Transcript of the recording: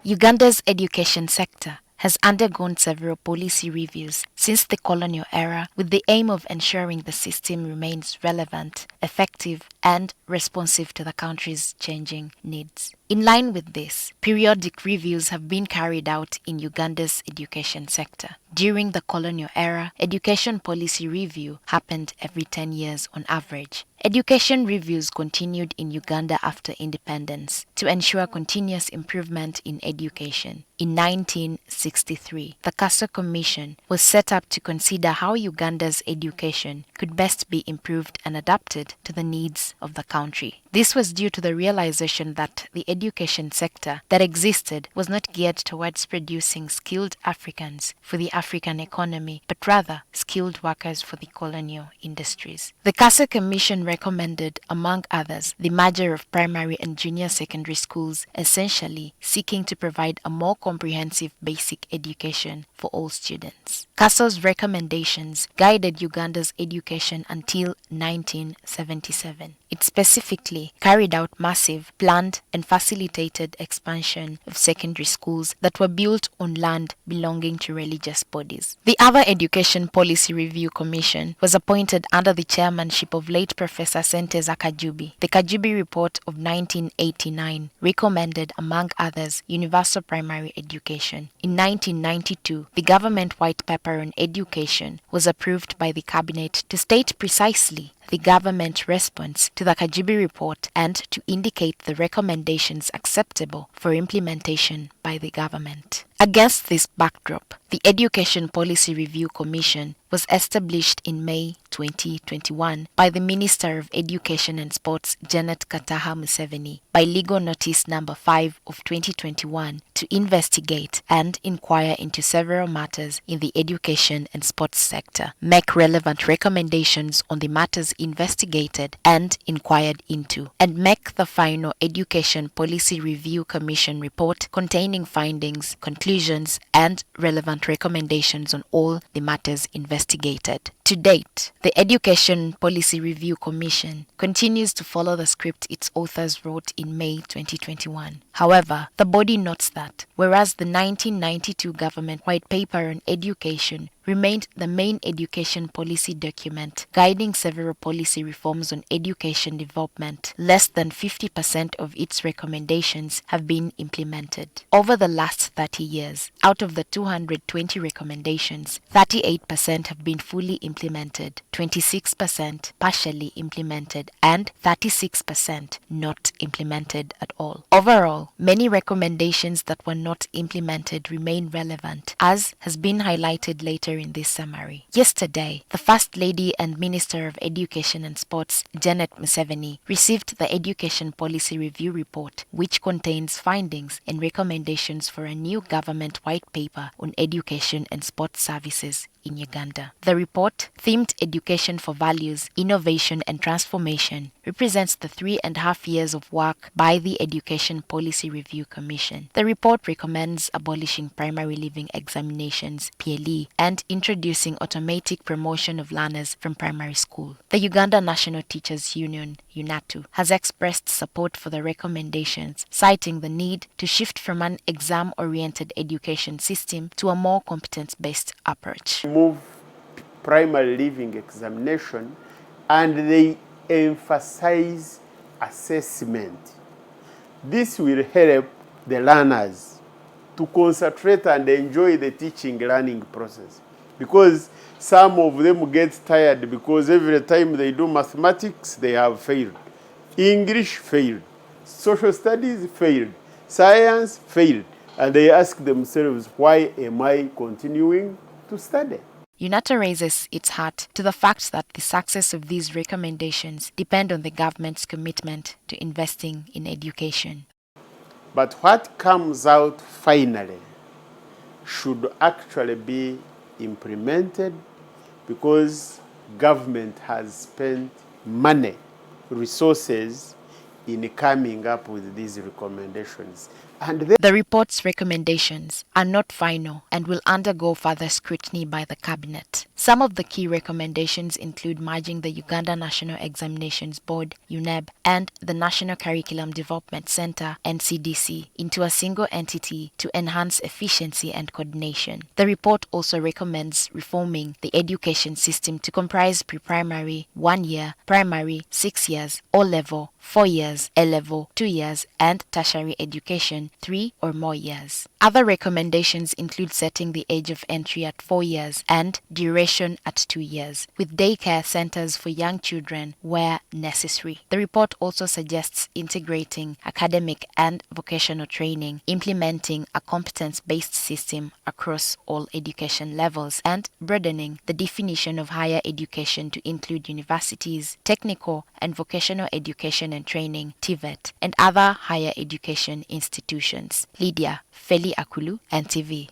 Uganda's education sector has undergone several policy reviews since the colonial era with the aim of ensuring the system remains relevant, effective, and responsive to the country's changing needs. In line with this, periodic reviews have been carried out in Uganda's education sector. During the colonial era, education policy review happened every 10 years on average. Education reviews continued in Uganda after independence to ensure continuous improvement in education. In 1963, the Caso Commission was set up to consider how Uganda's education could best be improved and adapted to the needs of the country. This was due to the realization that the education sector that existed was not geared towards producing skilled Africans for the African economy, but rather skilled workers for the colonial industries. The Caso Commission recommended, among others, the merger of primary and junior secondary schools, essentially seeking to provide a more comprehensive basic education for all students. Caso's recommendations guided Uganda's education until 1977. It specifically carried out massive, planned, and facilitated expansion of secondary schools that were built on land belonging to religious bodies. The other Education Policy Review Commission was appointed under the chairmanship of late Professor Senteza Kajubi. The Kajubi Report of 1989 recommended, among others, universal primary education. In 1992, the government white paper on education was approved by the cabinet to state precisely the government response to the Kajubi report and to indicate the recommendations acceptable for implementation by the government. Against this backdrop, the Education Policy Review Commission was established in May 2021 by the Minister of Education and Sports Janet Kataha Museveni by Legal Notice Number 5 of 2021 to investigate and inquire into several matters in the education and sports sector, make relevant recommendations on the matters investigated and inquired into, and make the final Education Policy Review Commission report containing findings, conclusions, and relevant recommendations on all the matters investigated. To date, the Education Policy Review Commission continues to follow the script its authors wrote in May 2021. However, the body notes that, whereas the 1992 government white paper on education remained the main education policy document guiding several policy reforms on education development, less than 50% of its recommendations have been implemented. Over the last 30 years, out of the 220 recommendations, 38% have been fully implemented, 26% partially implemented, and 36% not implemented at all. Overall, many recommendations that were not implemented remain relevant, as has been highlighted later in this summary. Yesterday, the First Lady and Minister of Education and Sports, Janet Museveni, received the Education Policy Review Report, which contains findings and recommendations for a new government white paper on education and sports services in Uganda. The report, themed Education for Values, Innovation and Transformation, represents the 3.5 years of work by the Education Policy Review Commission. The report recommends abolishing primary leaving examinations, PLE, and introducing automatic promotion of learners from primary school. The Uganda National Teachers Union, UNATU, has expressed support for the recommendations, citing the need to shift from an exam-oriented education system to a more competence-based approach. Move primary leaving examination, and they emphasize assessment. This will help the learners to concentrate and enjoy the teaching learning process, because some of them get tired because every time they do mathematics they have failed, English failed, social studies failed, science failed, and they ask themselves, why am I continuing to study? UNATA raises its hat to the fact that the success of these recommendations depend on the government's commitment to investing in education. But what comes out finally should actually be implemented, because government has spent money, resources in coming up with these recommendations. And then The report's recommendations are not final and will undergo further scrutiny by the Cabinet. Some of the key recommendations include merging the Uganda National Examinations Board, UNEB, and the National Curriculum Development Center, NCDC, into a single entity to enhance efficiency and coordination. The report also recommends reforming the education system to comprise pre-primary, 1 year, primary, 6 years, O-level, 4 years, A-level, 2 years, and tertiary education, 3 or more years. Other recommendations include setting the age of entry at 4 years and duration at 2 years, with daycare centers for young children where necessary. The report also suggests integrating academic and vocational training, implementing a competence-based system across all education levels, and broadening the definition of higher education to include universities, technical and vocational education and training, TVET, and other higher education institutions. Lydia Feli Akulu, NTV.